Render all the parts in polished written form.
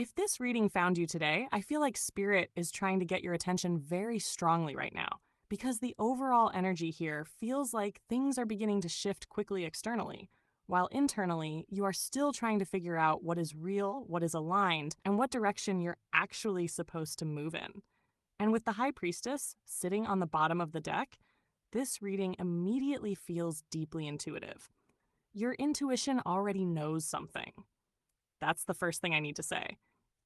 If this reading found you today, I feel like Spirit is trying to get your attention very strongly right now because the overall energy here feels like things are beginning to shift quickly externally, while internally, you are still trying to figure out what is real, what is aligned, and what direction you're actually supposed to move in. And with the High Priestess sitting on the bottom of the deck, this reading immediately feels deeply intuitive. Your intuition already knows something. That's the first thing I need to say.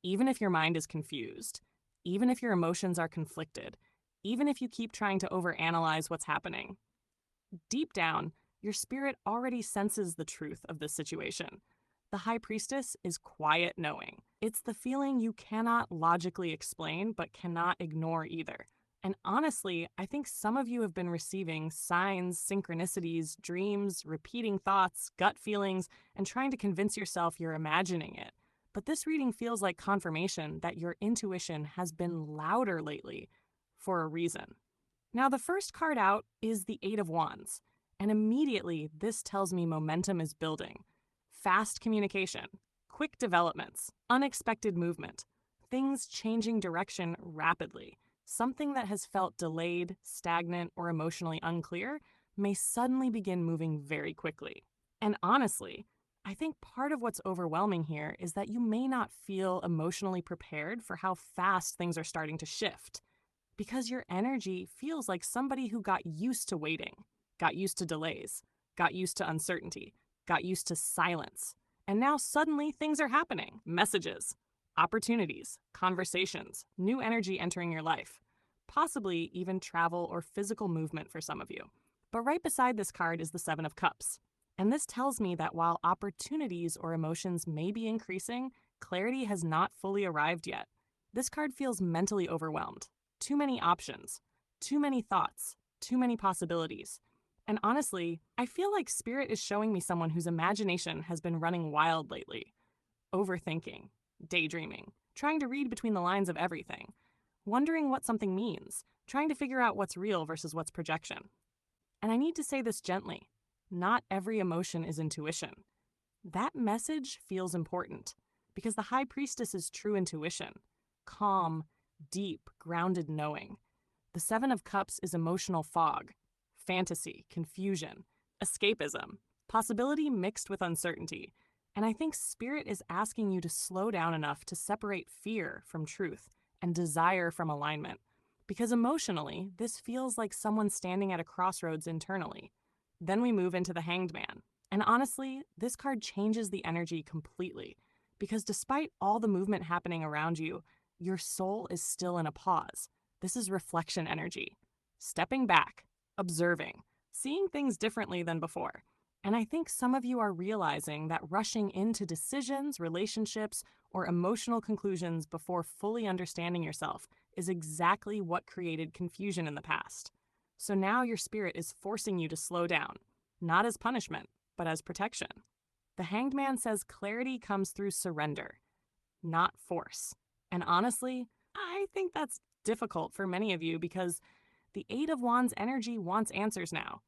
Even if your mind is confused, even if your emotions are conflicted, even if you keep trying to overanalyze what's happening, deep down, your spirit already senses the truth of this situation. The High Priestess is quiet knowing. It's the feeling you cannot logically explain but cannot ignore either. And honestly, I think some of you have been receiving signs, synchronicities, dreams, repeating thoughts, gut feelings, and trying to convince yourself you're imagining it. But this reading feels like confirmation that your intuition has been louder lately for a reason. Now, the first card out is the Eight of Wands, and immediately this tells me momentum is building. Fast communication, quick developments, unexpected movement, things changing direction rapidly. Something that has felt delayed, stagnant, or emotionally unclear may suddenly begin moving very quickly. And honestly, I think part of what's overwhelming here is that you may not feel emotionally prepared for how fast things are starting to shift, because your energy feels like somebody who got used to waiting, got used to delays, got used to uncertainty, got used to silence. And now suddenly things are happening. Messages, opportunities, conversations, new energy entering your life, possibly even travel or physical movement for some of you. But right beside this card is the Seven of Cups. And this tells me that while opportunities or emotions may be increasing, clarity has not fully arrived yet. This card feels mentally overwhelmed. Too many options, too many thoughts, too many possibilities. And honestly, I feel like Spirit is showing me someone whose imagination has been running wild lately. Overthinking, daydreaming, trying to read between the lines of everything, wondering what something means, trying to figure out what's real versus what's projection. And I need to say this gently. Not every emotion is intuition. That message feels important because the High Priestess is true intuition. Calm, deep, grounded knowing. The Seven of Cups is emotional fog, fantasy, confusion, escapism, possibility mixed with uncertainty. And I think Spirit is asking you to slow down enough to separate fear from truth and desire from alignment. Because emotionally, this feels like someone standing at a crossroads internally. Then we move into the Hanged Man. And honestly, this card changes the energy completely. Because despite all the movement happening around you, your soul is still in a pause. This is reflection energy. Stepping back, observing, seeing things differently than before. And I think some of you are realizing that rushing into decisions, relationships, or emotional conclusions before fully understanding yourself is exactly what created confusion in the past. So now your spirit is forcing you to slow down, not as punishment, but as protection. The Hanged Man says clarity comes through surrender, not force. And honestly, I think that's difficult for many of you because the Eight of Wands energy wants answers now.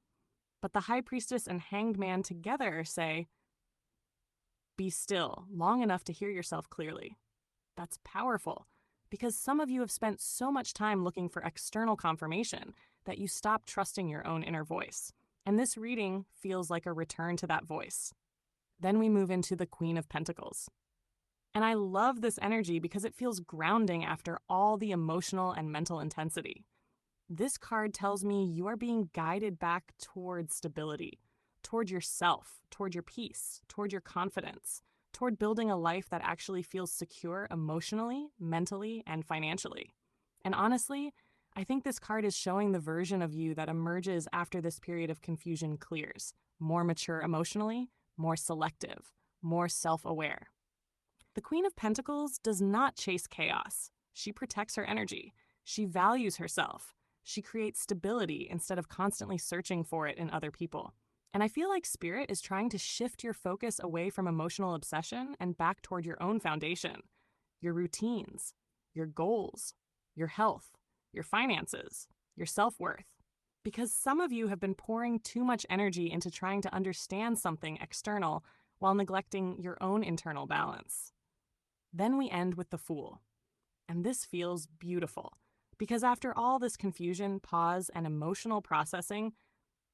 But the High Priestess and Hanged Man together say, be still long enough to hear yourself clearly. That's powerful because some of you have spent so much time looking for external confirmation that you stop trusting your own inner voice. And this reading feels like a return to that voice. Then we move into the Queen of Pentacles. And I love this energy because it feels grounding after all the emotional and mental intensity. This card tells me you are being guided back toward stability, toward yourself, toward your peace, toward your confidence, toward building a life that actually feels secure emotionally, mentally, and financially. And honestly, I think this card is showing the version of you that emerges after this period of confusion clears. More mature emotionally, more selective, more self-aware. The Queen of Pentacles does not chase chaos. She protects her energy. She values herself. She creates stability instead of constantly searching for it in other people. And I feel like Spirit is trying to shift your focus away from emotional obsession and back toward your own foundation, your routines, your goals, your health, your finances, your self-worth. Because some of you have been pouring too much energy into trying to understand something external while neglecting your own internal balance. Then we end with the Fool. And this feels beautiful, because after all this confusion, pause, and emotional processing,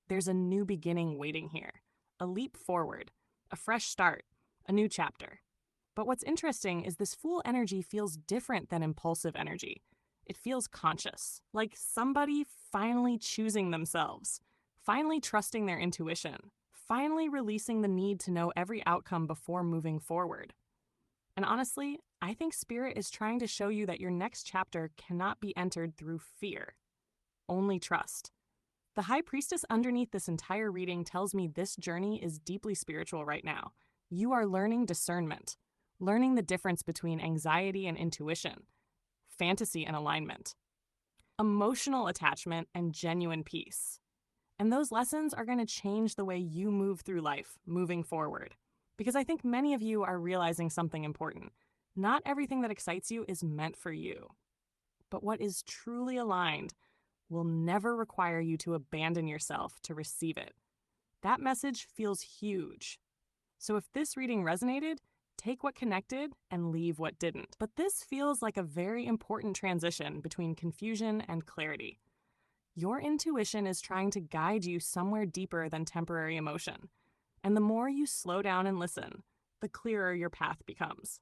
there's a new beginning waiting here, a leap forward, a fresh start, a new chapter. But what's interesting is this Fool energy feels different than impulsive energy. It feels conscious, like somebody finally choosing themselves, finally trusting their intuition, finally releasing the need to know every outcome before moving forward. And honestly, I think Spirit is trying to show you that your next chapter cannot be entered through fear, only trust. The High Priestess underneath this entire reading tells me this journey is deeply spiritual right now. You are learning discernment, learning the difference between anxiety and intuition, fantasy and alignment, emotional attachment and genuine peace. And those lessons are going to change the way you move through life moving forward. Because I think many of you are realizing something important. Not everything that excites you is meant for you. But what is truly aligned will never require you to abandon yourself to receive it. That message feels huge. So if this reading resonated, take what connected and leave what didn't. But this feels like a very important transition between confusion and clarity. Your intuition is trying to guide you somewhere deeper than temporary emotion. And the more you slow down and listen, the clearer your path becomes.